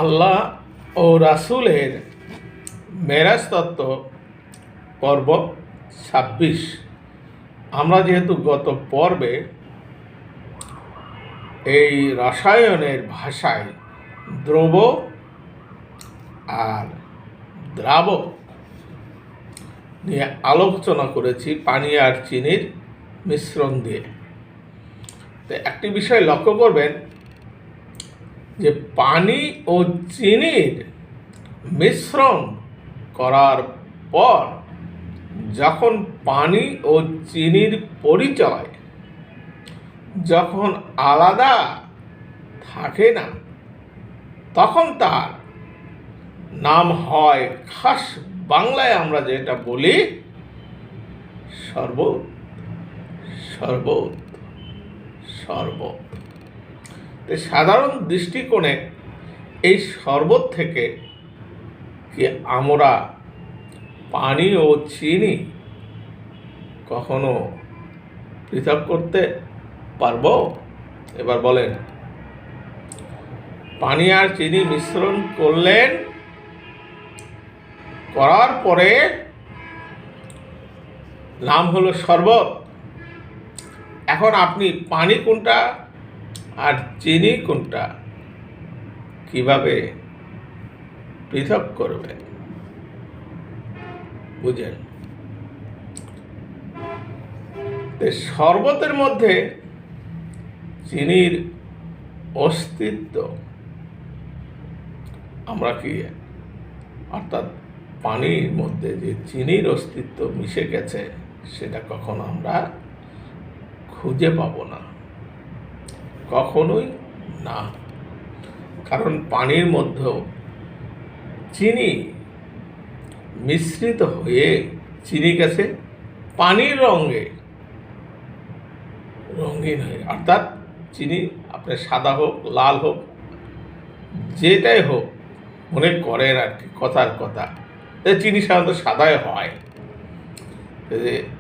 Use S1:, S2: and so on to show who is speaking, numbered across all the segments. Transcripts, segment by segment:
S1: আল্লাহ ও রাসূলের মেরাজ তত্ত্ব পর্ব ২৬। আমরা যেহেতু গত পর্বে এই রসায়নের ভাষায় দ্রব আর দ্রাবক নিয়ে আলোচনা করেছি, পানি আর চিনির মিশ্রণ দিয়ে। তো একটি বিষয় লক্ষ্য করবেন যে পানি ও চিনির মিশ্রণ করার পর যখন পানি ও চিনির পরিচয় যখন আলাদা থাকে না, তখন তার নাম হয়, খাস বাংলায় আমরা যেটা বলি, শরবত। শরবত শরবত সাধারণ দৃষ্টিকোণে এই শরবত থেকে কি আমরা পানি ও চিনি কখনো পৃথক করতে পারবো? এবার বলেন, পানি আর চিনি মিশ্রণ করলেন, করার পরে নাম হলো শরবত। এখন আপনি পানি কোনটা আর চিনি কোনটা কিভাবে পৃথক করবেন? বুঝেন, শরবতের মধ্যে চিনির অস্তিত্ব আমরা কি, অর্থাৎ পানির মধ্যে যে চিনির অস্তিত্ব মিশে গেছে, সেটা কখনো আমরা খুঁজে পাবো না, কখনোই না। কারণ পানির মধ্যেও চিনি মিশ্রিত হয়ে চিনি গেছে পানির রঙে রঙিন হয়ে, অর্থাৎ চিনি আপনার সাদা হোক লাল হোক যেটাই হোক, মনে করেন আর কি, কথার কথা, চিনি সাধারণত সাদাই হয়।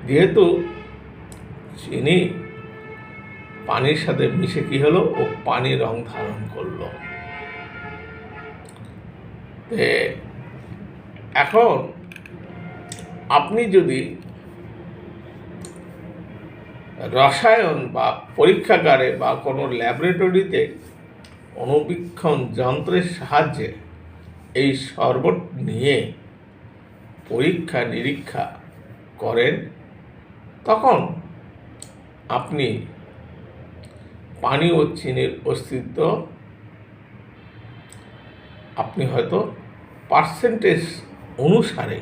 S1: যেহেতু চিনি পানির সাথে মিশে কি হলো, ও পানি রং ধারণ করলো। এখন আপনি যদি রসায়ন বা পরীক্ষাগারে বা কোনো ল্যাবরেটরিতে অণুবীক্ষণ যন্ত্রের সাহায্যে এই শরবত নিয়ে পরীক্ষা নিরীক্ষা করেন, তখন আপনি পানি ও চিনির অস্তিত্ব আপনি হয়তো পার্সেন্টেজ অনুসারে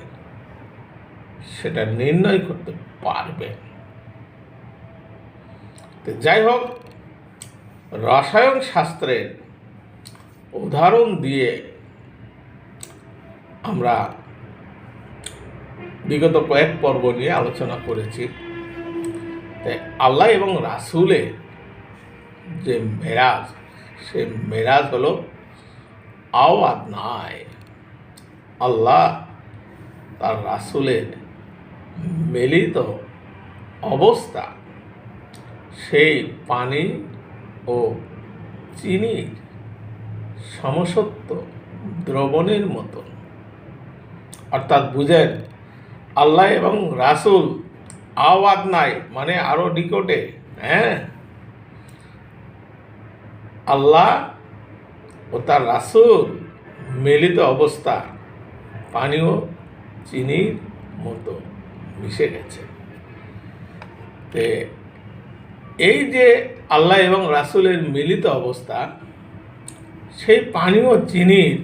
S1: সেটা নির্ণয় করতে পারবেন। যাই হোক, রসায়ন শাস্ত্রের উদাহরণ দিয়ে আমরা বিগত কয়েক পর্ব নিয়ে আলোচনা করেছি। তাই আল্লাহ এবং রাসূলের যে মেরাজ, সে মেরাজ হলো আওয়াজ নাই, আল্লাহ তার রাসূলের মিলিত অবস্থা সেই পানি ও চিনির সমসত্ব দ্রবণের মতন। অর্থাৎ বুঝেন, আল্লাহ এবং রাসূল আওয়াজ নাই মানে আরো নিকটে, আল্লাহ ও তার রাসূল মিলিত অবস্থা পানি ও চিনির মতো মিশে গেছে। এই যে আল্লাহ এবং রাসূলের মিলিত অবস্থা, সেই পানি ও চিনির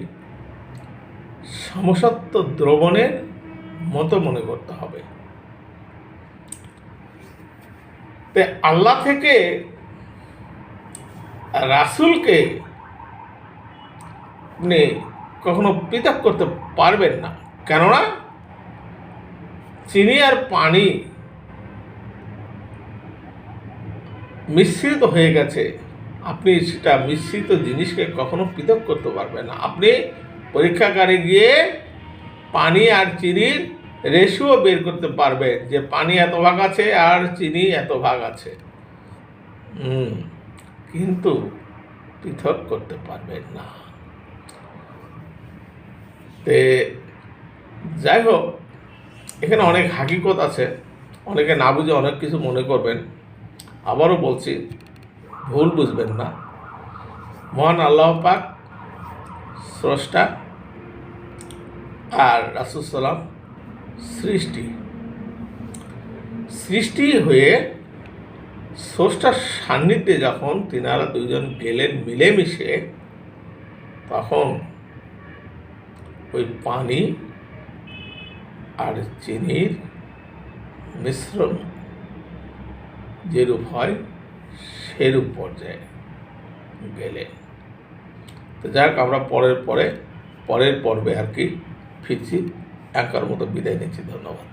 S1: সমসত্ব দ্রবণের মতো মনে করতে হবে। আল্লাহ থেকে রাসূলকে আপনি কখনো পৃথক করতে পারবেন না, কেননা চিনি আর পানি মিশ্রিত হয়ে গেছে। আপনি সেটা মিশ্রিত জিনিসকে কখনো পৃথক করতে পারবেন না। আপনি পরীক্ষাগারে গিয়ে পানি আর চিনির রেশিও বের করতে পারবেন, যে পানি এত ভাগ আছে আর চিনি এত ভাগ আছে, কিন্তু পৃথক করতে পারবেন না। তে যাই হোক, এখানে অনেক হাকিকত আছে, অনেকে না বুঝে অনেক কিছু মনে করবেন। আবারও বলছি, ভুল বুঝবেন না। মহান আল্লাহ পাক স্রষ্টা, আর রাসূল সাল্লাম সৃষ্টি সৃষ্টি হয়ে স্রষ্টার সান্নিধ্যে যখন তিনারা দুইজন গেলেন মিলেমিশে, তখন ওই পানি আর চিনির মিশ্রণ যেরূপ হয় সেরূপ পর্যায়ে গেলেন। তো যাক, আমরা পরের পর্বে আর কি ফিরছি। একার মতো বিদায় নিচ্ছি। ধন্যবাদ।